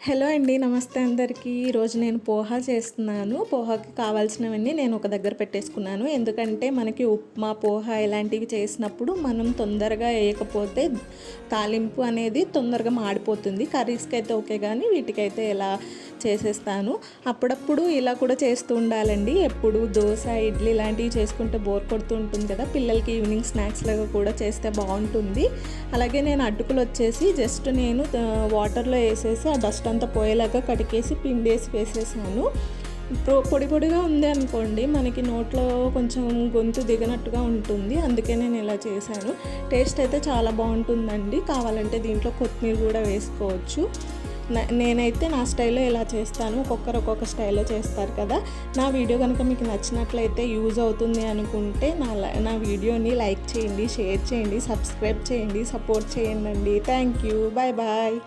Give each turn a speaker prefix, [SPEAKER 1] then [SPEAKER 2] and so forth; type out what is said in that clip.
[SPEAKER 1] Hello అండి, నమస్తే అందరికీ. ఈరోజు నేను పోహా చేస్తున్నాను. పోహాకి కావాల్సినవన్నీ నేను ఒక దగ్గర పెట్టేసుకున్నాను. ఎందుకంటే మనకి ఉప్మా, పోహా ఇలాంటివి చేసినప్పుడు మనం తొందరగా వేయకపోతే తాలింపు అనేది తొందరగా మాడిపోతుంది. కర్రీస్కి అయితే ఓకే, కానీ వీటికైతే ఎలా చేసేస్తాను. అప్పుడప్పుడు ఇలా కూడా చేస్తూ ఉండాలండి. ఎప్పుడు దోశ, ఇడ్లీ ఇలాంటివి చేసుకుంటే బోర్ కొడుతూ ఉంటుంది కదా, పిల్లలకి ఈవినింగ్ స్నాక్స్ లాగా కూడా చేస్తే బాగుంటుంది. అలాగే నేను అటుకులు వచ్చేసి జస్ట్ నేను వాటర్లో వేసేసి ఆ డస్ట్ అంతా పోయేలాగా కడిగేసి పిండేసి వేసేసాను. పొడి పొడిగా ఉంది అనుకోండి, మనకి నోట్లో కొంచెం గొంతు దిగనట్టుగా ఉంటుంది. అందుకే నేను ఇలా చేశాను. టేస్ట్ అయితే చాలా బాగుంటుందండి. కావాలంటే దీంట్లో కొత్తిమీర కూడా వేసుకోవచ్చు. నేనైతే నా స్టైల్లో ఇలా చేస్తాను. ఒక్కొక్కరు ఒక్కొక్క స్టైల్లో చేస్తారు కదా. నా వీడియో కనుక మీకు నచ్చినట్లయితే, యూజ్ అవుతుంది అనుకుంటే నా వీడియోని లైక్ చేయండి, షేర్ చేయండి, సబ్స్క్రైబ్ చేయండి, సపోర్ట్ చేయండి. Thank you. Bye bye.